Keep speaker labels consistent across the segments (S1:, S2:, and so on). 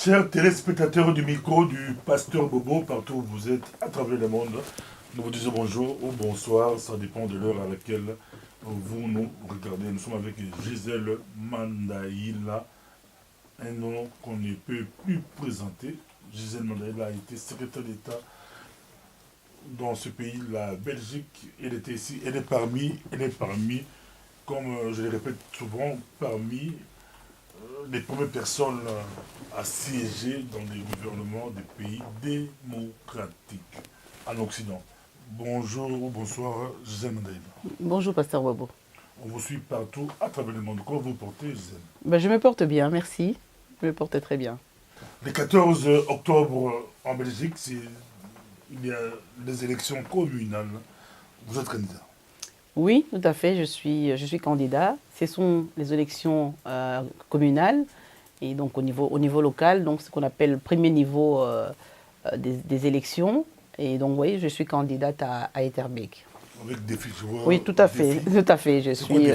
S1: Chers téléspectateurs du micro du Pasteur Bobo, partout où vous êtes à travers le monde, nous vous disons bonjour ou bonsoir, ça dépend de l'heure à laquelle vous nous regardez. Nous sommes avec Gisèle Mandaïla, un nom qu'on ne peut plus présenter. Gisèle Mandaïla a été secrétaire d'État dans ce pays, la Belgique. Elle était ici, elle est parmi, comme je le répète souvent, parmi les premières personnes à siéger dans les gouvernements des pays démocratiques en Occident. Bonjour ou bonsoir, Gisèle Mandaïla.
S2: Bonjour, Pasteur Bobo.
S1: On vous suit partout à travers le monde. Comment vous portez, Gisèle?
S2: Je me porte bien, merci. Je me porte très bien.
S1: Le 14 octobre en Belgique, il y a les élections communales. Vous êtes candidat?
S2: Oui, tout à fait, je suis candidat. Ce sont les élections communales et donc au niveau local, donc ce qu'on appelle le premier niveau des élections. Et donc oui, je suis candidate à Etterbeek.
S1: Avec défi, je vois.
S2: Oui, tout à fait, tout à fait. Je suis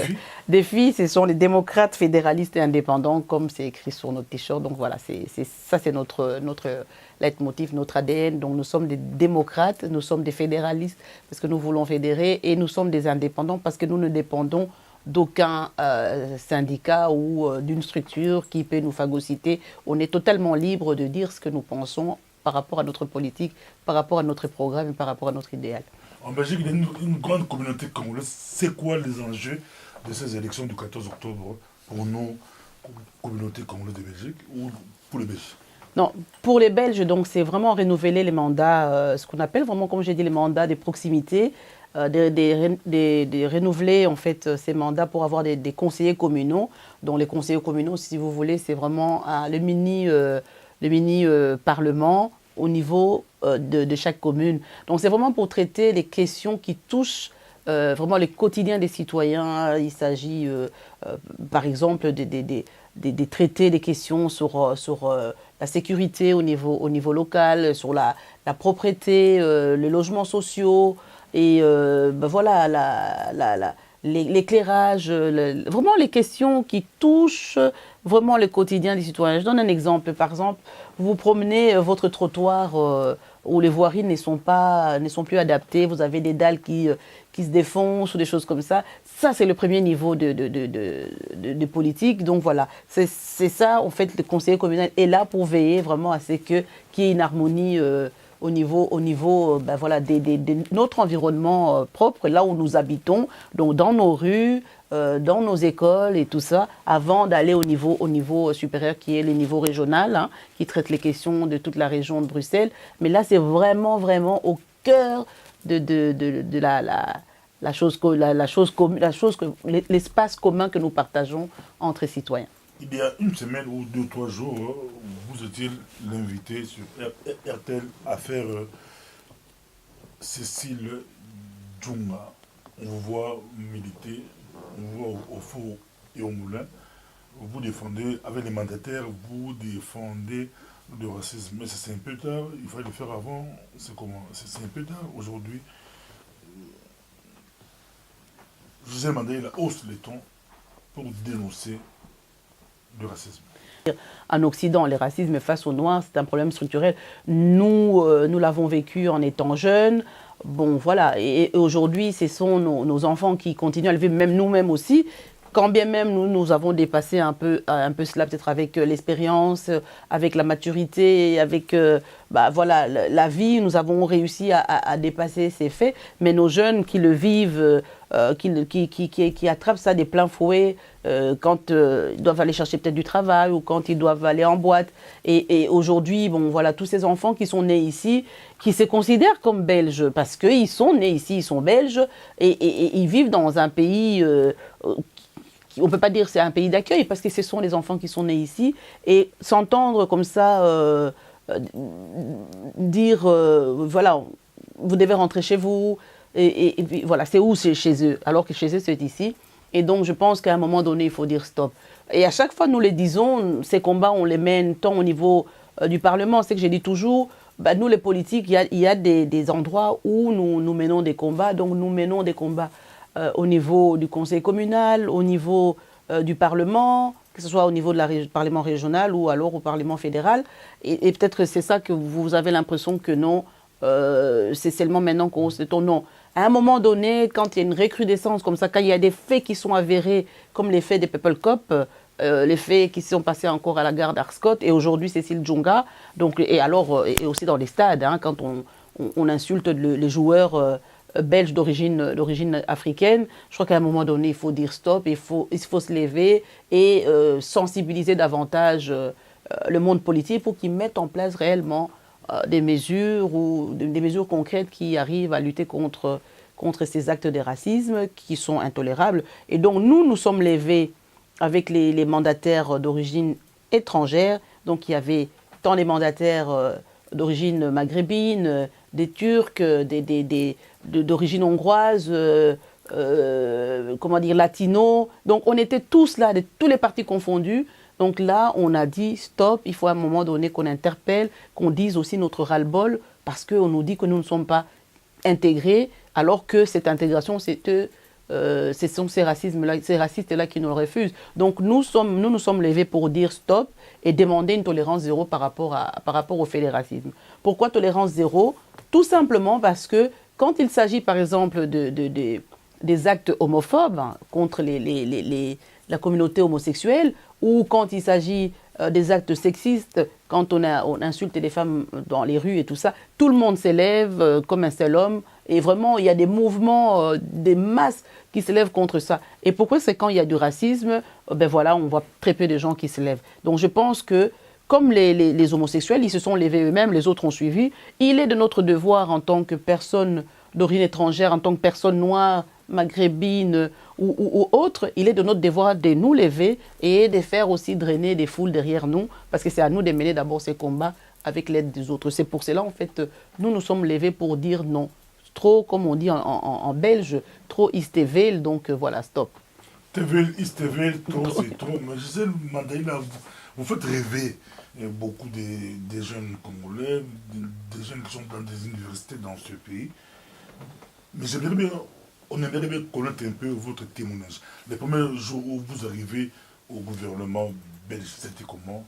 S1: défi,
S2: ce sont les démocrates, fédéralistes et indépendants, comme c'est écrit sur notre t-shirt. Donc voilà, c'est notre leitmotiv, notre ADN. Donc nous sommes des démocrates, nous sommes des fédéralistes parce que nous voulons fédérer et nous sommes des indépendants parce que nous ne dépendons d'aucun syndicat ou d'une structure qui peut nous phagocyter. On est totalement libre de dire ce que nous pensons par rapport à notre politique, par rapport à notre programme et par rapport à notre idéal.
S1: En Belgique, il y a une grande communauté congolaise. C'est quoi les enjeux de ces élections du 14 octobre pour nos communautés congolaises de Belgique ou pour les Belges?
S2: Non, pour les Belges, donc c'est vraiment renouveler les mandats, ce qu'on appelle vraiment, comme j'ai dit, les mandats de proximité, de renouveler en fait ces mandats pour avoir des conseillers communaux. Donc les conseillers communaux, si vous voulez, c'est vraiment le mini parlement au niveau de chaque commune. Donc c'est vraiment pour traiter les questions qui touchent vraiment le quotidien des citoyens. Il s'agit par exemple de traiter des questions sur la sécurité au niveau local, sur la propreté, les logements sociaux et voilà l'éclairage, vraiment les questions qui touchent vraiment le quotidien des citoyens. Je donne un exemple. Par exemple, vous promenez votre trottoir où les voiries ne sont plus adaptées, vous avez des dalles qui se défoncent ou des choses comme ça. Ça, c'est le premier niveau de politique. Donc voilà, c'est ça, en fait, le conseiller communal est là pour veiller vraiment à ce qu'il y ait une harmonie au niveau voilà, de notre environnement propre, là où nous habitons, donc dans nos rues, dans nos écoles et tout ça, avant d'aller au niveau supérieur qui est le niveau régional, hein, qui traite les questions de toute la région de Bruxelles. Mais là, c'est vraiment, vraiment au cœur de l'espace commun que nous partageons entre citoyens.
S1: Il y a une semaine ou 2-3 jours, vous étiez l'invité sur RTL à faire Cécile Djounga. On vous voit militer, on vous voit au four et au moulin. Vous défendez, avec les mandataires, vous défendez le racisme. Mais c'est un peu tard, il fallait le faire avant. C'est comment? C'est un peu tard aujourd'hui. Gisèle Mandaïla hausse les tons pour dénoncer le racisme.
S2: En Occident, le racisme face aux Noirs, c'est un problème structurel. Nous l'avons vécu en étant jeunes. Bon, voilà. Et aujourd'hui, ce sont nos enfants qui continuent à le vivre, même nous-mêmes aussi. Quand bien même nous avons dépassé un peu cela, peut-être avec l'expérience, avec la maturité, avec voilà, la vie, nous avons réussi à dépasser ces faits. Mais nos jeunes qui le vivent, qui attrapent ça des pleins fouets quand ils doivent aller chercher peut-être du travail ou quand ils doivent aller en boîte. Et aujourd'hui, bon, voilà, tous ces enfants qui sont nés ici, qui se considèrent comme belges parce qu'ils sont nés ici, ils sont belges et ils vivent dans un pays... on ne peut pas dire que c'est un pays d'accueil parce que ce sont les enfants qui sont nés ici. Et s'entendre comme ça, dire, voilà, vous devez rentrer chez vous, et puis voilà, c'est où? C'est chez eux, alors que chez eux c'est ici. Et donc je pense qu'à un moment donné, il faut dire stop. Et à chaque fois, nous les disons, ces combats, on les mène tant au niveau du Parlement. C'est que j'ai dit toujours, nous les politiques, il y a des endroits où nous menons des combats. Donc nous menons des combats au niveau du conseil communal, au niveau du Parlement, que ce soit au niveau du Parlement régional ou alors au Parlement fédéral. Et peut-être que c'est ça que vous avez l'impression que non, c'est seulement maintenant qu'on hausse le ton. Non. À un moment donné, quand il y a une recrudescence comme ça, quand il y a des faits qui sont avérés, comme les faits des People Cop, les faits qui sont passés encore à la gare d'Arscott et aujourd'hui Cécile Djonga, donc, et alors et aussi dans les stades, hein, quand on insulte les joueurs belges d'origine africaine, je crois qu'à un moment donné, il faut dire stop, il faut se lever et sensibiliser davantage le monde politique pour qu'ils mettent en place réellement des mesures des mesures concrètes qui arrivent à lutter contre ces actes de racisme qui sont intolérables. Et donc nous sommes levés avec les mandataires d'origine étrangère. Donc il y avait tant les mandataires d'origine maghrébine, des Turcs, d'origine hongroise, comment dire, latino. Donc on était tous là, de tous les partis confondus. Donc là, on a dit stop, il faut à un moment donné qu'on interpelle, qu'on dise aussi notre ras-le-bol, parce qu'on nous dit que nous ne sommes pas intégrés, alors que cette intégration, ce sont ces racistes-là qui nous le refusent. Donc nous nous sommes levés pour dire stop et demander une tolérance zéro par rapport au fait des racismes. Pourquoi tolérance zéro? Tout simplement parce que quand il s'agit par exemple des actes homophobes contre la communauté homosexuelle, ou quand il s'agit des actes sexistes, quand on insulte les femmes dans les rues et tout ça, tout le monde s'élève comme un seul homme. Et vraiment, il y a des mouvements, des masses qui s'élèvent contre ça. Et pourquoi c'est quand il y a du racisme, ben voilà, on voit très peu de gens qui se lèvent. Donc je pense que, comme les homosexuels, ils se sont levés eux-mêmes, les autres ont suivi, il est de notre devoir en tant que personne d'origine étrangère, en tant que personne noire, maghrébine ou autre, il est de notre devoir de nous lever et de faire aussi drainer des foules derrière nous, parce que c'est à nous de mener d'abord ces combats avec l'aide des autres. C'est pour cela, en fait, nous sommes levés pour dire non. Trop, comme on dit en belge, trop istevel, donc voilà, stop.
S1: Tevel, istevel, trop, c'est trop. Mais je sais, Mandaïla, vous faites rêver beaucoup des jeunes Congolais, des jeunes qui sont dans des universités dans ce pays. Mais on aimerait bien connaître un peu votre témoignage. Les premiers jours où vous arrivez au gouvernement belge, c'était comment?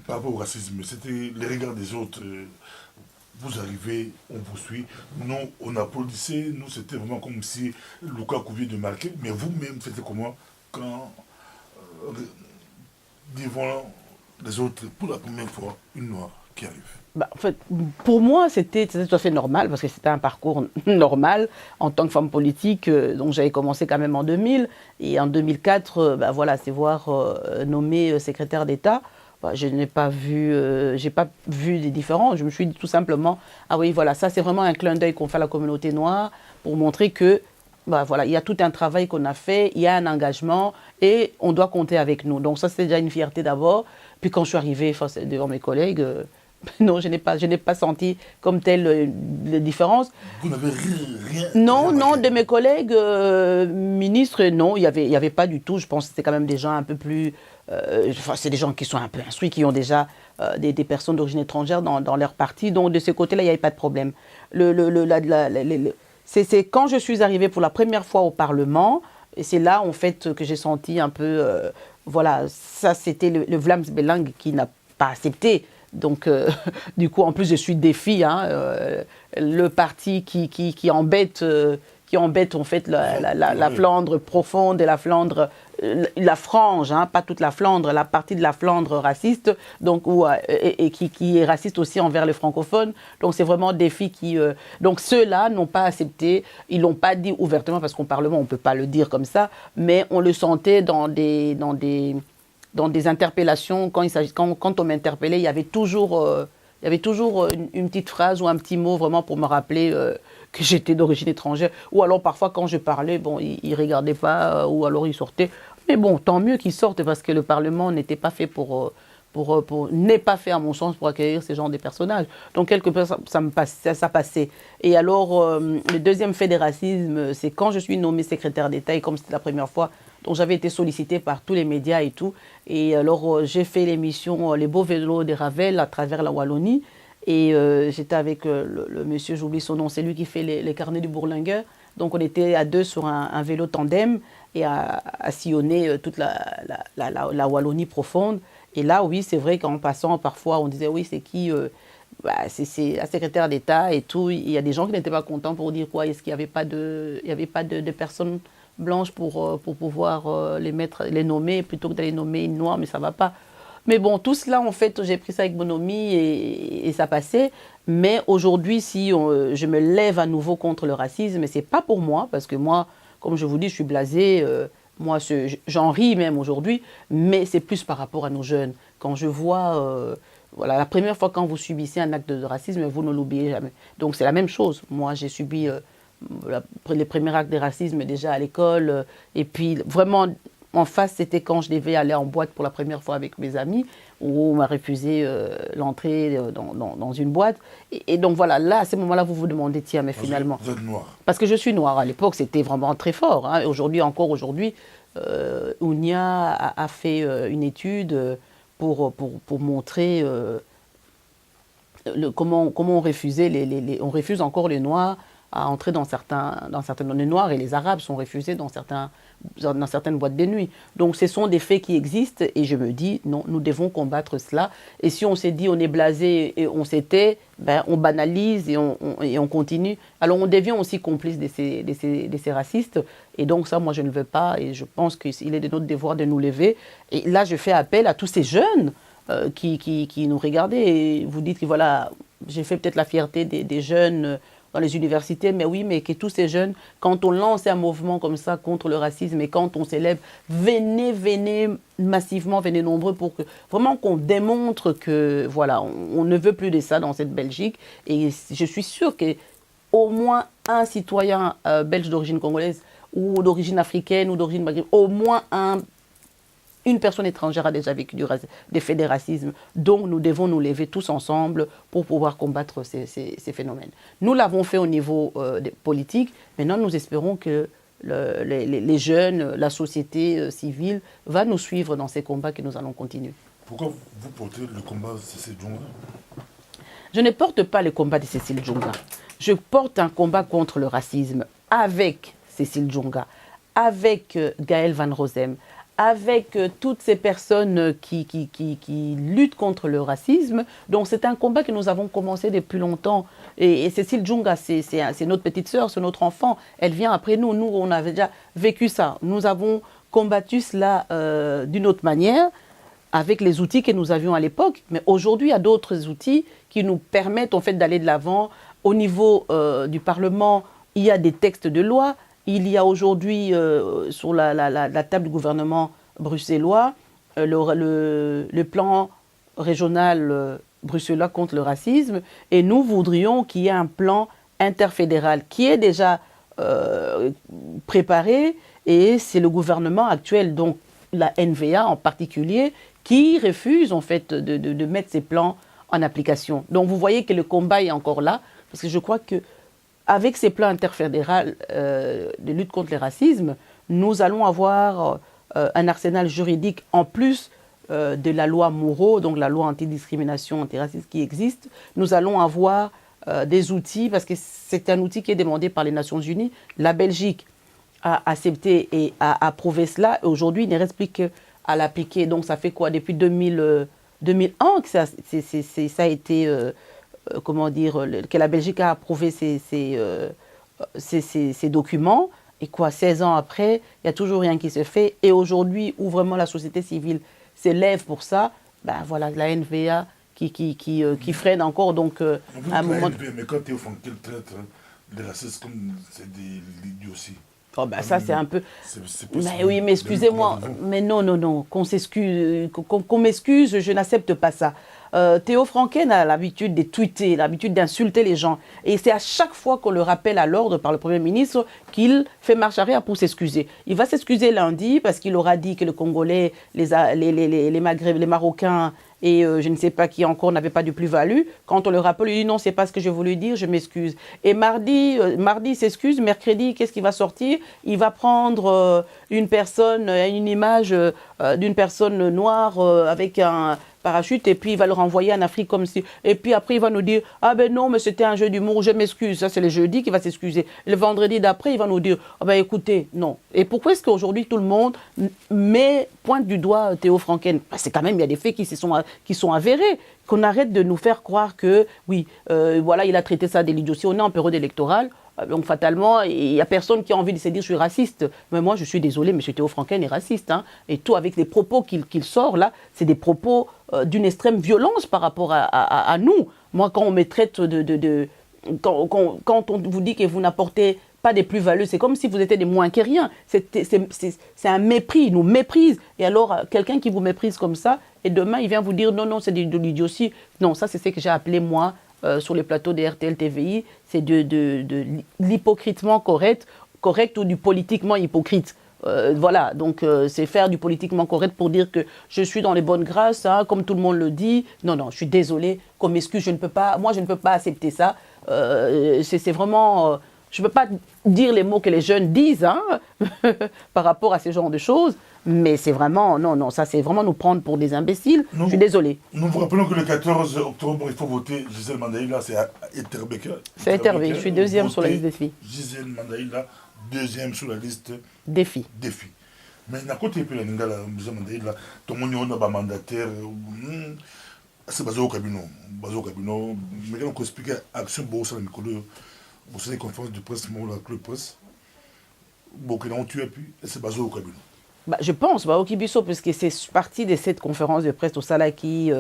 S1: Par rapport au racisme, c'était les regards des autres. Vous arrivez, on vous suit. Nous, on applaudissait. Nous, c'était vraiment comme si Lukaku vient de marquer. Mais vous-même, c'était comment quand, devant les autres, pour la première fois, une noire qui arrive?
S2: Bah, en fait, pour moi, c'était tout à fait normal, parce que c'était un parcours normal en tant que femme politique. Donc j'avais commencé quand même en 2000. Et en 2004, bah, voilà, c'est voir nommé secrétaire d'État. Bah, je n'ai pas vu, j'ai pas vu des différences. Je me suis dit tout simplement, ah oui, voilà, ça c'est vraiment un clin d'œil qu'on fait à la communauté noire pour montrer que, bah, voilà, il y a tout un travail qu'on a fait, il y a un engagement et on doit compter avec nous. Donc ça, c'est déjà une fierté d'abord. Puis quand je suis arrivée devant mes collègues, non, je n'ai pas senti comme telle différence.
S1: Vous n'avez rien?
S2: Non, de mes collègues ministres, non, il y avait pas du tout. Je pense que c'était quand même des gens un peu plus... c'est des gens qui sont un peu instruits, qui ont déjà des personnes d'origine étrangère dans leur parti. Donc de ce côté-là, il n'y avait pas de problème. C'est quand je suis arrivée pour la première fois au Parlement, et c'est là en fait que j'ai senti un peu... voilà, ça c'était le Vlaams Belang qui n'a pas accepté. Donc, du coup, en plus, je suis défi, hein, le parti qui embête en fait la Flandre profonde et la Flandre, la frange, hein, pas toute la Flandre, la partie de la Flandre raciste, donc et qui est raciste aussi envers les francophones. Donc, c'est vraiment un défi qui. Donc, ceux-là n'ont pas accepté, ils l'ont pas dit ouvertement parce qu'au Parlement, on peut pas le dire comme ça, mais on le sentait dans des interpellations, quand on m'interpellait, il y avait toujours une petite phrase ou un petit mot vraiment pour me rappeler que j'étais d'origine étrangère. Ou alors parfois quand je parlais, bon, ils ne regardaient pas ou alors ils sortaient. Mais bon, tant mieux qu'ils sortent parce que le Parlement n'était pas fait n'est pas fait à mon sens pour accueillir ce genre de personnages. Donc quelque part ça passait. Et alors le deuxième fait des racismes, c'est quand je suis nommée secrétaire d'État et comme c'était la première fois, donc j'avais été sollicitée par tous les médias et tout. Et alors j'ai fait l'émission Les Beaux Vélos des Ravel à travers la Wallonie. Et j'étais avec le monsieur, j'oublie son nom, c'est lui qui fait les carnets du Bourlinguer. Donc on était à deux sur un vélo tandem. et à sillonner toute la Wallonie profonde. Et là, oui, c'est vrai qu'en passant, parfois, on disait, oui, c'est qui c'est la secrétaire d'État et tout. Il y a des gens qui n'étaient pas contents pour dire quoi. Est-ce qu'il n'y avait pas de personnes blanches pour pouvoir les nommer, plutôt que d'aller nommer une noire, mais ça ne va pas. Mais bon, tout cela, en fait, j'ai pris ça avec bonhomie et ça passait. Mais aujourd'hui, si je me lève à nouveau contre le racisme, ce n'est pas pour moi, parce que moi, comme je vous dis, je suis blasée. Moi, j'en ris même aujourd'hui, mais c'est plus par rapport à nos jeunes. Quand je vois, voilà, la première fois quand vous subissez un acte de racisme, vous ne l'oubliez jamais. Donc c'est la même chose. Moi, j'ai subi les premiers actes de racisme déjà à l'école. Et puis vraiment, en face, c'était quand je devais aller en boîte pour la première fois avec mes amis, où on m'a refusé l'entrée dans une boîte. Et donc voilà, là, à ce moment-là, vous vous demandez, tiens, mais finalement...
S1: Vous êtes noir.
S2: Parce que je suis noire. À l'époque, c'était vraiment très fort. Hein. Aujourd'hui, encore aujourd'hui, Ounia a fait une étude pour montrer comment on refusait on refuse encore les Noirs à entrer dans certaines les Noirs et les Arabes sont refusés dans certaines boîtes de nuit. Donc ce sont des faits qui existent et je me dis non, nous devons combattre cela. Et si on s'est dit on est blasé et on s'était, ben, on banalise et on continue. Alors on devient aussi complice de ces racistes. Et donc ça, moi je ne veux pas et je pense qu'il est de notre devoir de nous lever. Et là je fais appel à tous ces jeunes qui nous regardaient et vous dites que voilà, j'ai fait peut-être la fierté des jeunes dans les universités, mais oui, mais que tous ces jeunes, quand on lance un mouvement comme ça contre le racisme et quand on s'élève, venez massivement, venez nombreux pour que vraiment qu'on démontre que voilà, on ne veut plus de ça dans cette Belgique. Et je suis sûre que au moins un citoyen belge d'origine congolaise ou d'origine africaine ou d'origine maghrébine, au moins une personne étrangère a déjà vécu des faits de racisme. Donc, nous devons nous lever tous ensemble pour pouvoir combattre ces phénomènes. Nous l'avons fait au niveau politique. Maintenant, nous espérons que les jeunes, la société civile va nous suivre dans ces combats que nous allons continuer.
S1: Pourquoi vous portez le combat de Cécile Djonga?
S2: Je ne porte pas le combat de Cécile Djonga. Je porte un combat contre le racisme avec Cécile Djonga, avec Gaël Van Rossem, avec toutes ces personnes qui luttent contre le racisme. Donc c'est un combat que nous avons commencé depuis longtemps. Et Cécile Djonga, c'est notre petite sœur, c'est notre enfant. Elle vient après nous. Nous, on avait déjà vécu ça. Nous avons combattu cela d'une autre manière, avec les outils que nous avions à l'époque. Mais aujourd'hui, il y a d'autres outils qui nous permettent en fait d'aller de l'avant. Au niveau du Parlement, il y a des textes de loi. Il y a aujourd'hui sur la table du gouvernement bruxellois le plan régional bruxellois contre le racisme. Et nous voudrions qu'il y ait un plan interfédéral qui est déjà préparé. Et c'est le gouvernement actuel, donc la NVA en particulier, qui refuse en fait de mettre ces plans en application. Donc vous voyez que le combat est encore là, parce que je crois que avec ces plans interfédéraux de lutte contre le racisme, nous allons avoir un arsenal juridique en plus de la loi Moreau, donc la loi antidiscrimination, antiraciste qui existe. Nous allons avoir des outils, parce que c'est un outil qui est demandé par les Nations Unies. La Belgique a accepté et a approuvé cela. Et aujourd'hui, il ne reste plus qu'à l'appliquer. Donc ça fait quoi? Depuis 2001 que ça a été... comment dire, que la Belgique a approuvé ces documents. Et quoi, 16 ans après, il n'y a toujours rien qui se fait. Et aujourd'hui, où vraiment la société civile s'élève pour ça, ben voilà, la NVA qui freine encore. Donc, à un moment...
S1: Mais quand tu es au fond, quel traite les racistes comme c'est des idioties.
S2: Oh ben ça c'est un peu...
S1: Mais
S2: oui, mais excusez-moi, mais non, qu'on s'excuse, qu'on m'excuse, je n'accepte pas ça. Théo Franken a l'habitude de tweeter, l'habitude d'insulter les gens. Et c'est à chaque fois qu'on le rappelle à l'ordre par le Premier ministre qu'il fait marche arrière pour s'excuser. Il va s'excuser lundi parce qu'il aura dit que le Congolais, les Maghrébins, les Marocains et je ne sais pas qui encore n'avaient pas de plus-value. Quand on le rappelle, il dit non, c'est pas ce que je voulais dire, je m'excuse. Et mardi il s'excuse, mercredi, qu'est-ce qui va sortir? Il va prendre une image d'une personne noire avec parachute et puis il va le renvoyer en Afrique comme si... Et puis après, il va nous dire, ah ben non, mais c'était un jeu d'humour, je m'excuse. Ça, c'est le jeudi qui va s'excuser. Le vendredi d'après, il va nous dire, ah ben écoutez, non. Et pourquoi est-ce qu'aujourd'hui, tout le monde pointe du doigt Théo Franken? C'est quand même, il y a des faits qui sont avérés. Qu'on arrête de nous faire croire que, oui, voilà, il a traité ça de l'idiotie. On est en période électorale. Donc fatalement, il n'y a personne qui a envie de se dire je suis raciste. Mais moi, je suis désolé, M. Théo Franken est raciste. Hein. Et tout avec les propos qu'il sort là, c'est des propos d'une extrême violence par rapport à nous. Moi, quand on me traite quand on vous dit que vous n'apportez pas des plus-values, c'est comme si vous étiez des moins que rien. C'est un mépris, il nous méprise. Et alors, quelqu'un qui vous méprise comme ça, et demain, il vient vous dire non, non, c'est de l'idiotie. Non, ça, c'est ce que j'ai appelé, moi, sur les plateaux des RTL TVI, c'est de l'hypocritement correct ou du politiquement hypocrite. Voilà, donc c'est faire du politiquement correct pour dire que je suis dans les bonnes grâces, hein, comme tout le monde le dit. Non, non, je suis désolée, comme excuse, je ne peux pas accepter ça. C'est vraiment... je ne peux pas dire les mots que les jeunes disent hein, par rapport à ce genre de choses. Mais c'est vraiment, non, ça c'est vraiment nous prendre pour des imbéciles. Je suis désolé.
S1: Nous vous rappelons que le 14 octobre, il faut voter Gisèle Mandaïla, c'est à Etterbeek.
S2: C'est Etterbeek, je suis deuxième sur la liste des filles.
S1: Gisèle Mandaïla, deuxième sur la liste
S2: des filles.
S1: Mais à côté de la Gisèle Mandaïla, tout le monde a un mandataire, c'est basé au cabinet. Mais quand on explique l'action de Bossa Nicolo, vous savez, conférence de presse, la club presse, beaucoup d'entre eux, c'est basé au cabinet.
S2: Bah, je pense, au Kibiso, parce que c'est partie de cette conférence de presse au Salaki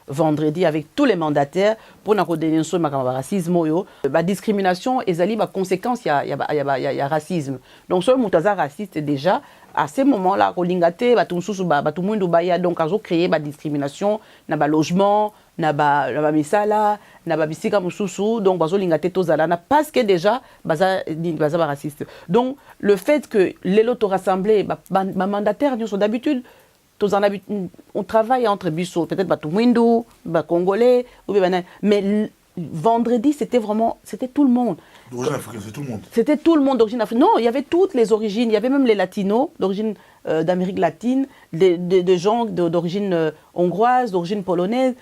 S2: vendredi avec tous les mandataires pour nous dénoncer le racisme, la discrimination et les conséquences, il y a racisme. Donc, ce Moutaza raciste déjà, à ce moment-là, donc, ils ont créé la discrimination, le logement, le misala, le bisika mususu, donc bazo lingate tozalana parce que déjà baza raciste. Donc le fait que les lots rassemblés, mandataires sont d'habitude, on travaille entre biso, peut-être batumwindu, congolais, mais vendredi c'était tout le monde.
S1: D'origine africaine, c'est tout le monde.
S2: C'était tout le monde d'origine africaine. Non, il y avait toutes les origines. Il y avait même les latinos d'origine d'Amérique latine, des gens d'origine hongroise, d'origine polonaise.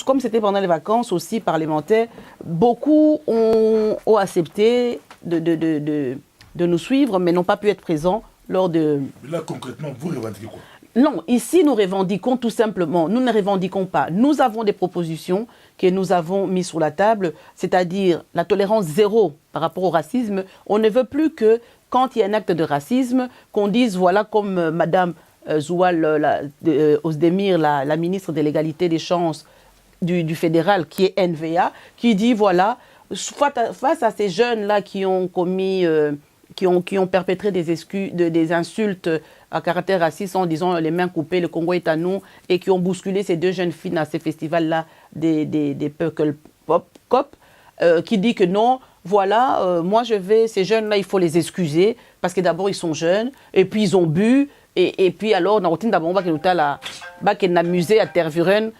S2: Comme c'était pendant les vacances aussi parlementaires, beaucoup ont accepté de nous suivre, mais n'ont pas pu être présents lors de...
S1: Mais là, concrètement, vous revendiquez quoi?
S2: Non, ici, nous revendiquons tout simplement, nous ne revendiquons pas. Nous avons des propositions que nous avons mises sur la table, c'est-à-dire la tolérance zéro par rapport au racisme. On ne veut plus que, quand il y a un acte de racisme, qu'on dise, voilà, comme Madame Zoual Ozdemir, la ministre de l'égalité des chances du fédéral, qui est NVA, qui dit, voilà, face à ces jeunes-là qui ont commis... qui ont perpétré des insultes à caractère raciste en disant les mains coupées, le Congo est à nous, et qui ont bousculé ces deux jeunes filles à ces festivals-là des Puckle Pop Cop, qui dit que non, voilà, moi ces jeunes-là, il faut les excuser, parce que d'abord ils sont jeunes, et puis ils ont bu, et puis alors, on a retenu d'abord qu'on a musée à Tervuren,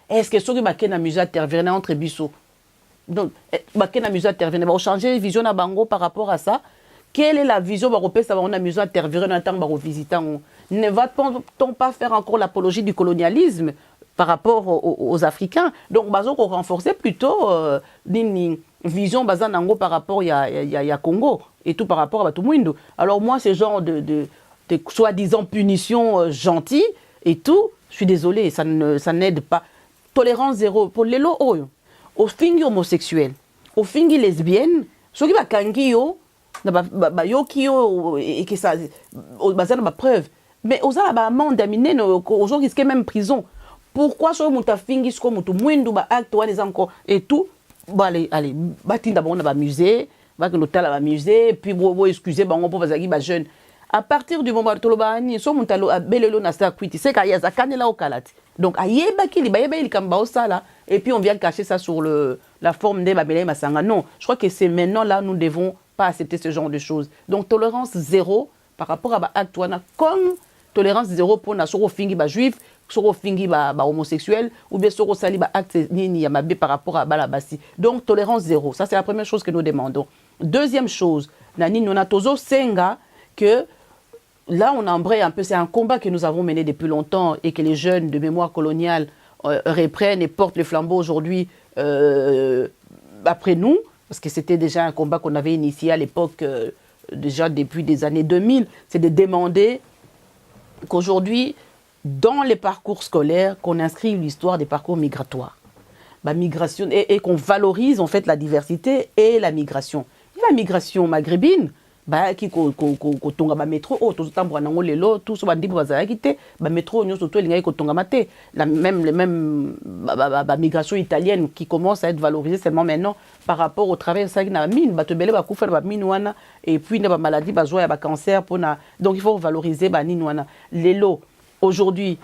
S2: est-ce que ceux qui ont musée à Tervuren entre Bissau? Donc, qu'on a musée à Tervuren, on va changer de vision à Bango par rapport à ça. Quelle est la vision européenne? Ça va on amuser à intervenir en tant que visitant. Ne va-t-on pas faire encore l'apologie du colonialisme par rapport aux Africains? Donc, on renforcer plutôt une vision par rapport à Congo et tout par rapport à Batumwindo. Alors moi, ce genre de soi-disant punition gentille et tout, je suis désolée, ça n'aide pas. Tolérance zéro pour les lots, aux filles homosexuelles, aux filles lesbiennes, ceux qui ont et que ça preuve mais aux amende d'aminer aux gens risquent même prison. Pourquoi ce mutafingi ce mutu mwindu ba acte wa les encore et tout allez batinda bon ba musée va que l'hôtel va musée puis bo excuser bango pour bazaki ba jeune à partir du moment où tolobani so mutalo belelo na sa kwiti c'est ka yaza kanela au kalati donc ayeba ki libayeba il kamba au sala et puis on vient cacher ça sur la forme des babelé masanga. Non, je crois que c'est maintenant là nous devons pas accepter ce genre de choses. Donc tolérance zéro par rapport à Actuana, comme tolérance zéro pour na soro fingi ba juif, soro fingi ba homosexuel ou bien soro sali ba acte ni yamabe par rapport à balabasi. Donc tolérance zéro, ça c'est la première chose que nous demandons. Deuxième chose, nani nona tozo senga que là, on embraye un peu. C'est un combat que nous avons mené depuis longtemps et que les jeunes de mémoire coloniale reprennent et portent le flambeau aujourd'hui après nous, parce que c'était déjà un combat qu'on avait initié à l'époque, déjà depuis des années 2000. C'est de demander qu'aujourd'hui, dans les parcours scolaires, qu'on inscrive l'histoire des parcours migratoires. Bah, migration, et qu'on valorise en fait la diversité et la migration. Et la migration maghrébine, bah, qui kotonga ba métro, oh, tout ça nango lelo, tout ça bandi bazala kité, ba métro nyo surtout linga kotonga maté. La même les mêmes migration italienne qui commence à être valorisée seulement maintenant par rapport au travail ça na mine, ba tebele ba kufa ba mine wana et puis na ba maladie ba joie ba cancer pona. Donc il faut valoriser ba nini wana. Lelo aujourd'hui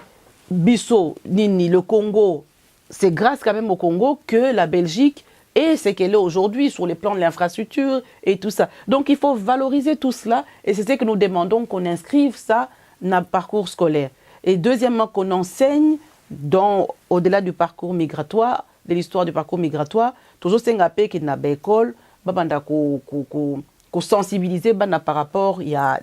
S2: Bisso nini le Congo, c'est grâce quand même au Congo que la Belgique et ce qu'elle est aujourd'hui sur les plans de l'infrastructure et tout ça. Donc il faut valoriser tout cela et c'est ce que nous demandons qu'on inscrive ça dans le parcours scolaire. Et deuxièmement, qu'on enseigne au-delà du parcours migratoire, de l'histoire du parcours migratoire, toujours c'est un peu qui n'a pas école, qu'on sensibiliser par rapport, il y a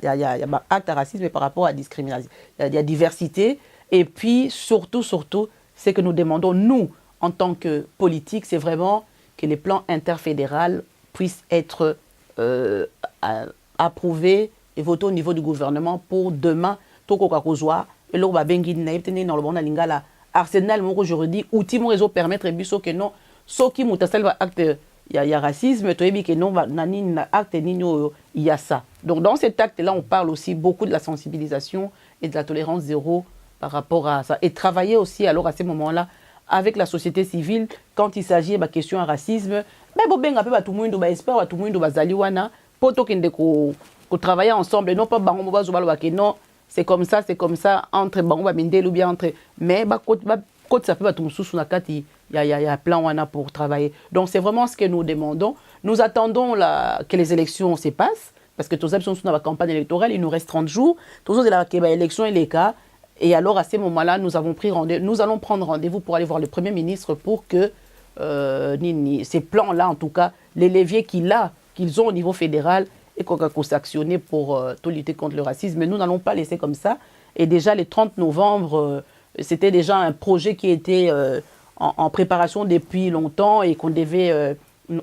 S2: acte à racisme, mais par rapport à la discrimination, il y a diversité. Et puis surtout, ce que nous demandons, nous, en tant que politique, c'est vraiment que les plans interfédéraux puissent être approuvés et votés au niveau du gouvernement pour demain, et là, arsenal juridique, outil réseau permettre que non, ce qui acte, il y a racisme, que non, acte, il y a ça. Donc dans cet acte-là, on parle aussi beaucoup de la sensibilisation et de la tolérance zéro par rapport à ça. Et travailler aussi alors à ces moments-là avec la société civile quand il s'agit de question de racisme. Mais bon, ben après tout le monde espère, tout le monde bazaliwana, pour qu'on travaille ensemble, non pas bango non, c'est comme ça entre bango mindel ou bien entre, mais quand ça fait tout sous la carte, il y a plein wana pour travailler. Donc c'est vraiment ce que nous demandons. Nous attendons que les élections se passent parce que tous les sont dans la campagne électorale, il nous reste 30 jours. Tous les élections et les cas. Et alors, à ces moments-là, nous allons prendre rendez-vous pour aller voir le Premier ministre pour que ces plans-là, en tout cas, les leviers qu'ils ont au niveau fédéral, et qu'on puisse s'actionner pour tout lutter contre le racisme. Mais nous n'allons pas laisser comme ça. Et déjà, le 30 novembre, c'était déjà un projet qui était en préparation depuis longtemps et qu'on devait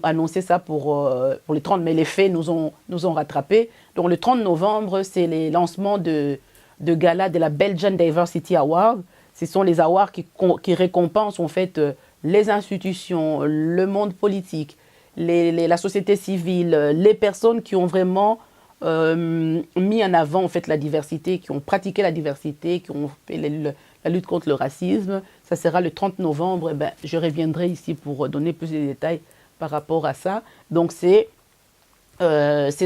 S2: annoncer ça pour les 30. Mais les faits nous ont rattrapés. Donc, le 30 novembre, c'est les lancements de gala de la Belgian Diversity Award. Ce sont les awards qui récompensent en fait les institutions, le monde politique, la société civile, les personnes qui ont vraiment mis en avant en fait la diversité, qui ont pratiqué la diversité, qui ont fait la lutte contre le racisme. Ça sera le 30 novembre. Ben, je reviendrai ici pour donner plus de détails par rapport à ça. Donc ces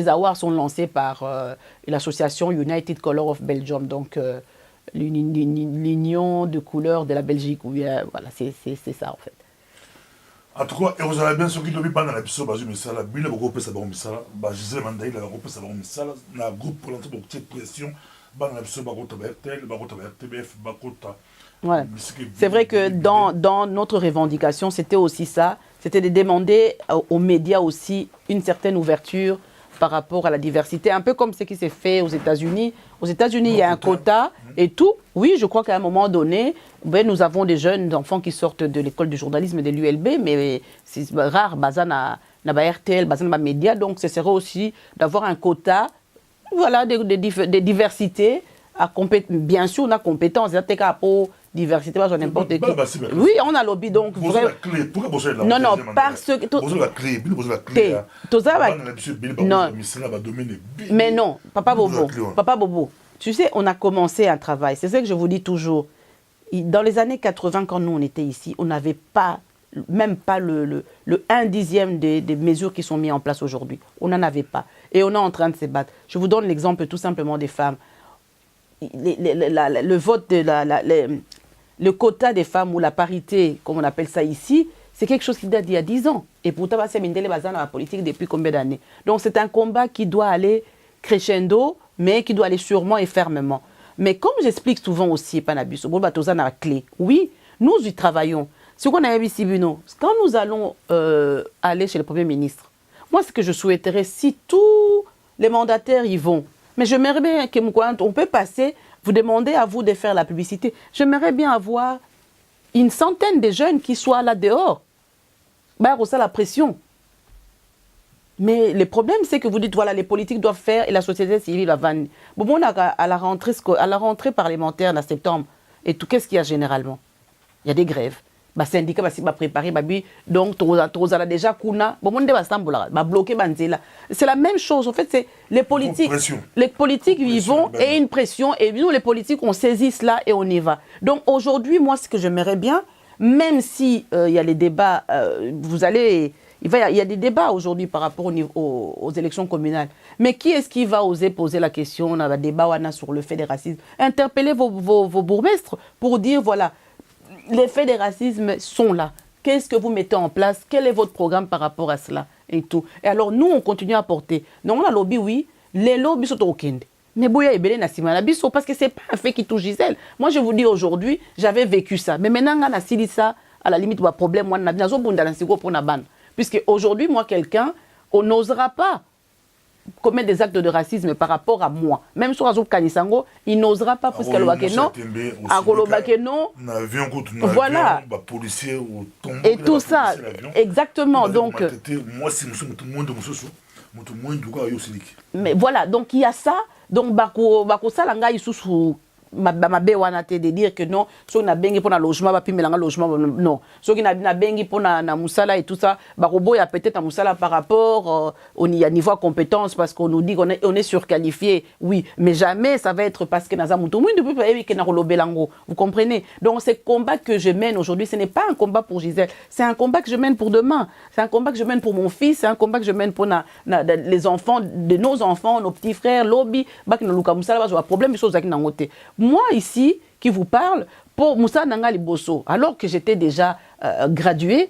S2: awards sont lancés par l'association United Color of Belgium, donc l'union de couleurs de la Belgique. Voilà, c'est ça en fait.
S1: En tout cas, vous avez bien sûr qu'il ne pas dans l'épisode, mais la bille, vous coupez ça, Gisèle Mandaï, la coupé ça, la groupe pour l'entrée de cette pression, dans l'épisode, RTBF,
S2: ouais. C'est vrai que dans notre revendication, c'était aussi ça, c'était de demander aux médias aussi une certaine ouverture par rapport à la diversité, un peu comme ce qui s'est fait aux États-Unis. Aux États-Unis, il y a un quota et tout. Oui, je crois qu'à un moment donné, ben, nous avons des jeunes enfants qui sortent de l'école de journalisme de l'ULB, mais c'est rare, bazana na RTL, bazana na média, donc ce serait aussi d'avoir un quota, voilà, de diversité. Bien sûr, on a compétence, c'est pour diversité, pas n'importe qui. Oui, on a lobby donc. Non, non, parce que. Non. Mais non, Papa Bobo. Tu sais, on a commencé un travail. C'est ça que je vous dis toujours. Dans les années 80, quand nous on était ici, on n'avait pas, même pas le 1/10 des mesures qui sont mises en place aujourd'hui. On n'en avait pas. Et on est en train de se battre. Je vous donne l'exemple tout simplement des femmes. Le vote le quota des femmes ou la parité, comme on appelle ça ici, c'est quelque chose qui date d'il y a 10 ans. Et pourtant, c'est Mindele Bazan dans la politique depuis combien d'années? Donc c'est un combat qui doit aller crescendo, mais qui doit aller sûrement et fermement. Mais comme j'explique souvent aussi, Panabuso, la clé, oui, nous y travaillons. Ce qu'on a ici, quand nous allons aller chez le Premier ministre, moi ce que je souhaiterais, si tous les mandataires y vont, Mais j'aimerais bien que on peut passer, vous demandez à vous de faire la publicité. J'aimerais bien avoir une centaine de jeunes qui soient là dehors. Bah, ça la pression. Mais le problème, c'est que vous dites, voilà, les politiques doivent faire et la société civile va venir. Bon, à la rentrée parlementaire en septembre, et tout, qu'est-ce qu'il y a généralement? Il y a des grèves. Les syndicats va préparer, donc déjà kuna, va bloquer. C'est la même chose. En fait, c'est les politiques ils vont et une pression, et nous, les politiques, on saisit cela et on y va. Donc aujourd'hui, moi, ce que j'aimerais bien, même si il y a les débats, il y a des débats aujourd'hui par rapport aux élections communales. Mais qui est-ce qui va oser poser la question? On a un débat sur le fait des racismes. Interpellez vos bourgmestres pour dire, voilà, les faits de racisme sont là. Qu'est-ce que vous mettez en place? Quel est votre programme par rapport à cela? Et tout. Et alors, nous, on continue à porter. Donc, on a lobby, oui. Les lobbies sont au Kende. Mais Bouya et Belé Nassima Nabiso, parce que ce n'est pas un fait qui touche Gisèle. Moi, je vous dis aujourd'hui, j'avais vécu ça. Mais maintenant, on a signé ça, à la limite, il y a un problème. Puisque aujourd'hui, moi, quelqu'un, on n'osera pas commettre des actes de racisme par rapport à moi. Même sur Azou Kanisango, il n'osera pas parce qu'elle non. Voilà. Et tout ça, exactement. Donc, mais voilà, donc il y a ça. Donc, Bako Salanga, il sous de dire que non, ceux qui ont bengi pour un logement, va pimer un logement, non. Ceux qui ont bengi pour un moussala et tout ça, il y a peut-être un moussala par rapport au niveau de compétence parce qu'on nous dit qu'on est surqualifié, oui, mais jamais ça va être parce que vous comprenez? Donc, ce combat que je mène aujourd'hui, ce n'est pas un combat pour Gisèle, c'est un combat que je mène pour demain, c'est un combat que je mène pour mon fils, c'est un combat que je mène pour les enfants, de nos enfants, nos petits frères, lobby, problème, les choses qui moi, ici, qui vous parle, pour Moussa Nangali Bosso, alors que j'étais déjà gradué,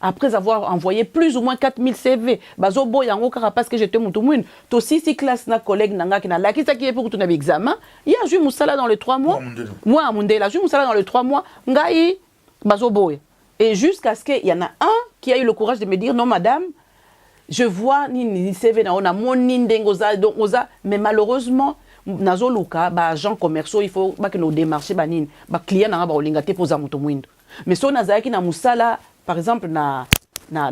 S2: après avoir envoyé plus ou moins 4000 CV, Bazobo Yango parce que j'étais Moutoumouine, to six classes na collègue Nanga qui n'a la qui est pour tout un examen, il y a joué Moussala dans les 3 mois. Moi, à Mundela, joué Moussala dans les 3 mois, Ngai, Bazobo. Et jusqu'à ce qu'il y en a un qui a eu le courage de me dire, non, madame, je vois ni CV, on a mon Nindengoza, donc mais malheureusement, nazo luka ba agents commerciaux il faut que nos démarcher ba nini ba client na ba olingate poza moto mwindo mais so nazaki na musala par exemple na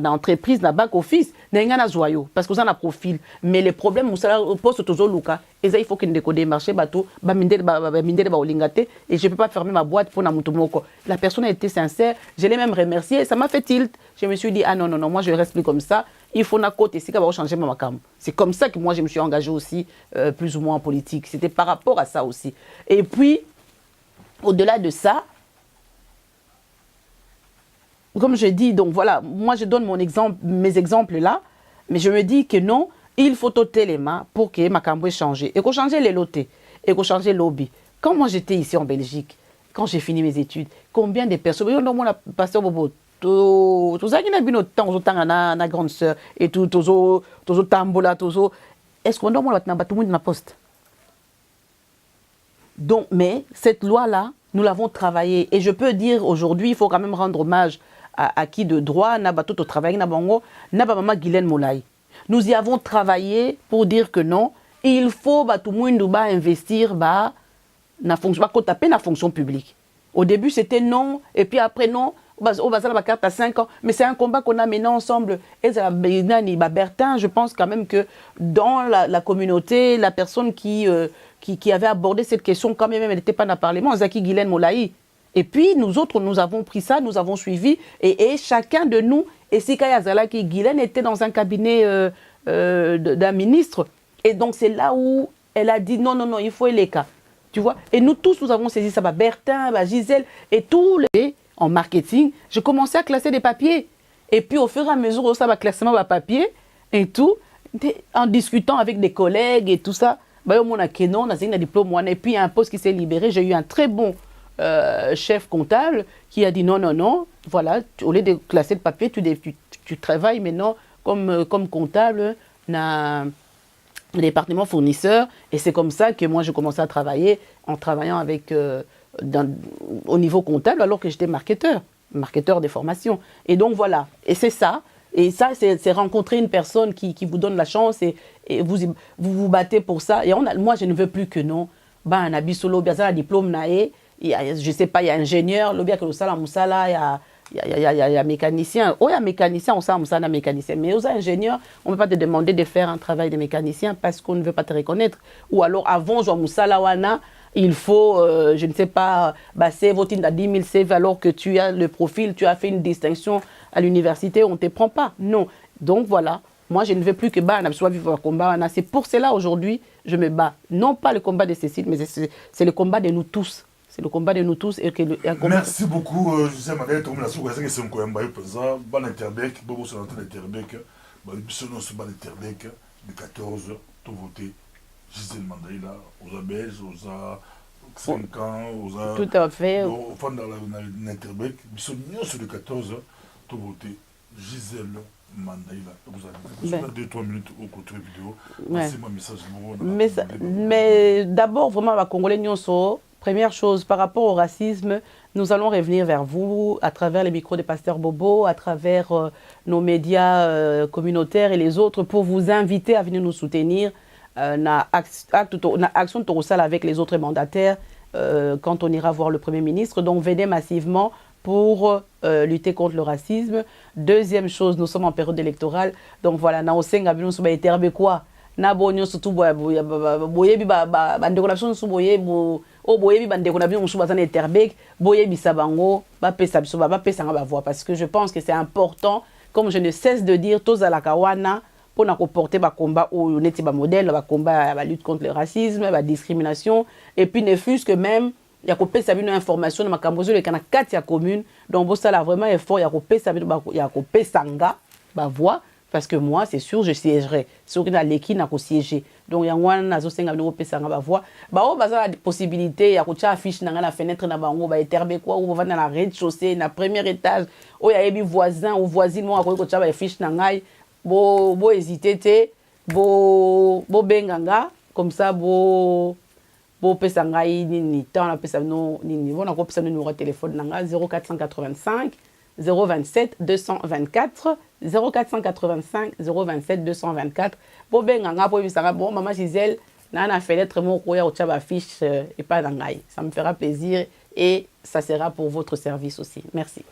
S2: entreprise na back office na nga na joyo parce que ça na profil mais les problèmes musala poste tozo luka et ça il faut que ndeko démarcher bato ba mindele ba olingate et je peux pas fermer ma boîte pour na moto moko. La personne a été sincère, je l'ai même remercié, ça m'a fait tilt. Je me suis dit ah non moi je reste plus comme ça. Il faut na côté ici va changer ma cam. C'est comme ça que moi je me suis engagé aussi plus ou moins en politique. C'était par rapport à ça aussi. Et puis au-delà de ça, comme je dis, donc voilà, moi je donne mes exemples là, mais je me dis que non, il faut ôter les mains pour que ma cam ait changé. Et qu'on change les lotés, et qu'on change le lobby. Quand moi j'étais ici en Belgique, quand j'ai fini mes études, combien de personnes, pasteur Bobo, tout ça qui n'a pas autant na grande sœur et tout tambola est-ce qu'on doit tout le monde na poste. Donc mais cette loi là nous l'avons travaillée et je peux dire aujourd'hui il faut quand même rendre hommage à qui de droit na bato au travail na bango na ba maman Guylaine Molay. Nous y avons travaillé pour dire que non, il faut tout le monde investir na fonction na fonction publique. Au début c'était non et puis après non. On va la carte à 5 ans, mais c'est un combat qu'on a mené ensemble. Et Bertin, je pense quand même que dans la communauté, la personne qui avait abordé cette question, quand même, elle n'était pas dans le Parlement, Zaki Guylaine Molay. Et puis, nous autres, nous avons pris ça, nous avons suivi, et chacun de nous, et Sika Yazalaki Guylaine était dans un cabinet d'un ministre. Et donc, c'est là où elle a dit non, il faut les cas. Tu vois? Et nous tous, nous avons saisi ça, Bertin, Gisèle, et tous les... En marketing, je commençais à classer des papiers. Et puis, au fur et à mesure, où ça va classement de papier et tout, en discutant avec des collègues et tout ça, on a un diplôme, et puis un poste qui s'est libéré. J'ai eu un très bon chef comptable qui a dit non, voilà, au lieu de classer le papier, tu travailles maintenant comme comptable dans le département fournisseur. Et c'est comme ça que moi, j'ai commencé à travailler, en travaillant avec... au niveau comptable alors que j'étais marketeur des formations. Et donc voilà, et c'est ça, Et ça, c'est rencontrer une personne qui vous donne la chance et vous battez pour ça. Et moi, je ne veux plus que non. Bah, on a bisolo, bien ça, un diplôme, je sais pas, il y a ingénieur, il y a il y a mécanicien. Oh, il y a mécanicien, on sait mécanicien. Mais aux ingénieurs, on ne peut pas te demander de faire un travail de mécanicien parce qu'on ne veut pas te reconnaître. Ou alors, avant, Jean Moussala Wana, il faut, je ne sais pas, c'est voter à 10 000 CV alors que tu as le profil, tu as fait une distinction à l'université, on ne te prend pas. Non. Donc voilà, moi je ne veux plus que on soit vivre un combat. C'est pour cela aujourd'hui, je me bats. Non pas le combat de Cécile, mais c'est le combat de nous tous. C'est le combat de nous tous. Et que
S1: Merci beaucoup, José Madeleine. Tu as dit que c'est un combat pesant. Ban Interbec, Bobo sur l'entrée d'Interbec. Nous sommes Interbec, le 14, tout voté. Gisèle Mandaïla, aux Belges, aux 5 ans, aux
S2: tout à fait.
S1: Au fond dans l'Interbec, nous sommes sur le 14, tout voté. Gisèle Mandaïla. Vous avez 2-3 minutes au côté vidéo. Passez-moi un message.
S2: Mais d'abord, vraiment, la Congolais Nyonso, première chose, par rapport au racisme, nous allons revenir vers vous à travers les micros des pasteurs Bobo, à travers nos médias communautaires et les autres pour vous inviter à venir nous soutenir. Na action Torosal avec les autres mandataires quand on ira voir le Premier ministre. Donc venez massivement pour lutter contre le racisme. Deuxième chose, nous sommes en période électorale. Donc voilà, na osenga bino suba eterbe quoi. Na bonyo surtout boye bi bandeko na biso boye bo o boye bi bandeko na biso suba zana eterbe boye bi sabango ba pesa biso ba pesa nga ba voix parce que je pense que c'est important, comme je ne cesse de dire, tous à la kawana pour nous porter le combat où on est modèle, le combat la lutte contre le racisme, la discrimination, et puis ne fût-ce que même il y a coupé sa une information dans ma cambozo le canal 4 ya commune, donc ça là vraiment effort, il y a coupé sa il y a coupé sanga ba voix parce que moi c'est sûr je siégerai sur que l'équipe n'a pas siégé, donc il y a un nazo senga no coupé sanga ba voix ba o baza la possibilité il y a cocha affiche dans la fenêtre na bango ba eterbe quoi ou va dans la rez-de-chaussée na premier étage ou il y a des voisins ou voisine moi ko cocha ba affiche na ngai bo hésiter bo benganga comme ça bo pesa ngai nini tant na pesa no nini bona ko pesa numéro de téléphone nanga 0485 027 224 0485 027 224 bo benganga po bisanga bon maman Gisèle na fenêtre mon ko ya o tchaba fiche et pas ngai, ça me fera plaisir et ça sera pour votre service aussi. Merci.